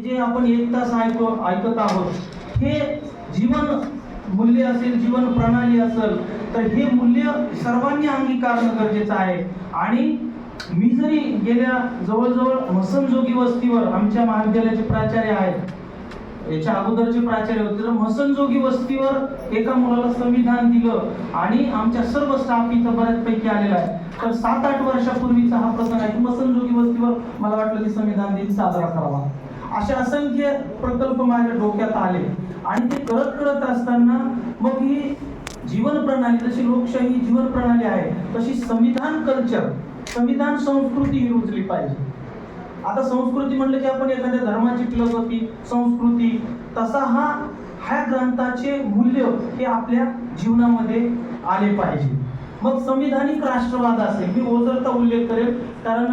जे आपण 1 तास ऐकत आहोत हे जीवन मूल्य असेल, जीवन प्रणाली असेल, तर हे मूल्य सर्वांनी अंगीकारणं गरजेचं आहे. आणि मी जरी गेल्या जवळजवळ म्हसनजोगी वस्तीवर आमच्या महाविद्यालयाचे प्राचार्य आहेत, याच्या अगोदरचे प्राचार्य होते, तर म्हसनजोगी वस्तीवर एका मुलाला संविधान दिलं आणि आमच्या सर्व स्टाफ इथं बऱ्याचपैकी आलेला आहे. तर 7-8 वर्षापूर्वीचा हा प्रसंग आहे. म्हसनजोगी वस्तीवर मला वाटलं की संविधान दिन साजरा करावा. असे असंख्य प्रकल्प माझ्या डोक्यात आले आणि ते करत असताना मग ही जीवन प्रणाली, जशी लोकशाही जीवन प्रणाली आहे तशी संविधान कल्चर, संविधान संस्कृती ही रुजली पाहिजे. आता संस्कृती म्हणलं की आपण एखाद्या धर्माची फिलॉसॉफी संस्कृती, तसा ह्या ग्रंथाचे मूल्य हे आपल्या जीवनामध्ये आले पाहिजे. मग संविधानिक राष्ट्रवाद असेल, मी ओझरचा उल्लेख करेल कारण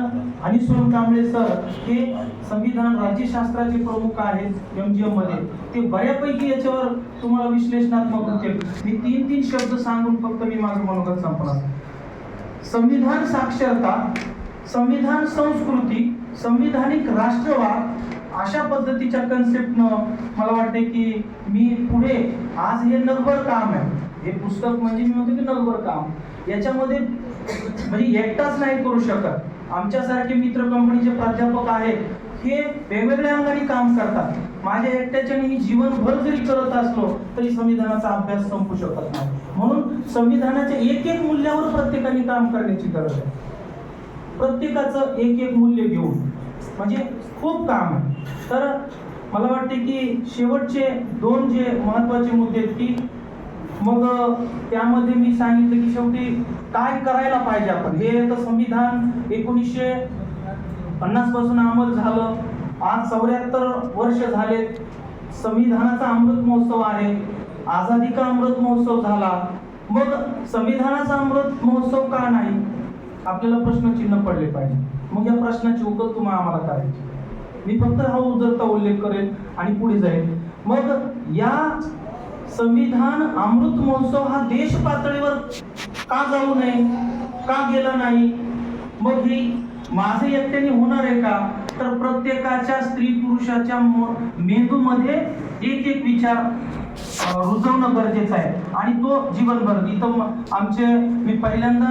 हनीसोन कांबळे सर हे संविधान राज्यशास्त्राचे प्रमुख आहेत MGM मध्ये, ते बऱ्यापैकी याच्यावर तुम्हाला विश्लेषणात्मक होतील. मी 3 शब्द सांगून फक्त मी माझं मनोगत संपणार. संविधान साक्षरता, संविधान संस्कृती, संविधानिक राष्ट्रवाद अशा पद्धतीच्या कन्सेप्टनं मला वाटते की मी पुढे आज हे नगभर काम आहे. हे पुस्तक म्हणजे मी म्हणतो की नगभर काम, याच्यामध्ये म्हणजे एकटाच नाही करू शकत. आमच्यासारखे मित्र कंपनीचे प्राध्यापक आहेत, हे वेगवेगळ्या अंगाने काम करतात. माझ्या एकट्याच्याने ही जीवनभर जरी करत असलो तरी संविधानाचा अभ्यास संपू शकत नाही. म्हणून संविधानाच्या एक मूल्यावर प्रत्येकाने काम करण्याची गरज आहे. प्रत्येकाचं एक मूल्य घेऊन म्हणजे खूप काम आहे. तर मला वाटते की शेवटचे 2 जे महत्वाचे मुद्दे आहेत की मग त्यामध्ये मी सांगितलं की शेवटी काय करायला पाहिजे आपण. हे तर संविधान 1950 पासून अंमल झालं, आज 74 वर्ष झालेत. संविधानाचा अमृत महोत्सव आहे, आझादी का अमृत महोत्सव झाला. मग संविधानाचा अमृत महोत्सव का नाही, आपल्याला प्रश्नचिन्ह पडले पाहिजे. मग या प्रश्नाची उत्तर तुम्हाला आम्हाला करायची. मी फक्त हा उजळता उल्लेख करेन आणि पुढे जाईल. मग या संविधान अमृत महोत्सव हा देश पातळीवर का जाऊ नये, का गेला नाही. मग हे माझं एकट्याने होणार आहे का, तर प्रत्येकाच्या स्त्री पुरुषाच्या मेंदूमध्ये एक विचार रुजवणं गरजेचं आहे आणि तो जीवनभर. इथं मी पहिल्यांदा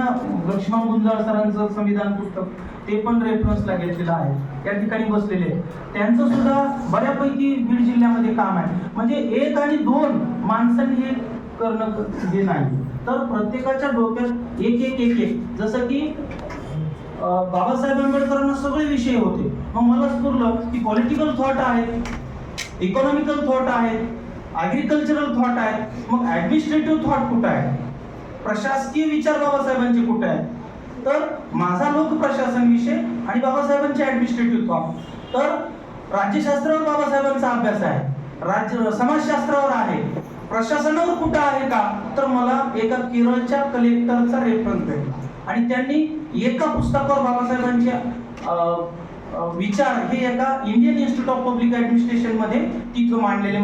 लक्ष्मण गुंजाळ सरांचं संविधान पुस्तक ते पण रेफरन्सला घेतलेलं आहे, त्या ठिकाणी बसलेले. त्यांचं सुद्धा बऱ्यापैकी बीड जिल्ह्यामध्ये काम आहे. म्हणजे 1 आणि 2 माणसांनी हे करणं हे नाही, तर प्रत्येकाच्या डोक्यात एक जसं की बाबासाहेब आंबेडकरांना सगळे विषय होते. मग मला स्फुरलं की पॉलिटिकल थॉट आहेत, इकॉनॉमिकल थॉट आहेत, ॲग्रिकल्चरल थॉट आहेत, मग ॲडमिनिस्ट्रेटिव्ह थॉट कुठं आहे, प्रशासकीय विचार बाबासाहेबांचे कुठे आहे. तर माझा लोक प्रशासन विषय आणि बाबासाहेबांचे ॲडमिनिस्ट्रेटिव्ह थॉट. तर राज्यशास्त्रावर बाबासाहेबांचा अभ्यास आहे, समाजशास्त्रावर आहे, प्रशासनावर कुठं आहे का, तर मला एका केरळच्या कलेक्टरचा रेफरन्स भेटला आणि त्यांनी एका पुस्तकावर बाबासाहेबांचे विचार हे एका Indian institute of public administration मध्ये तिथं मांडलेले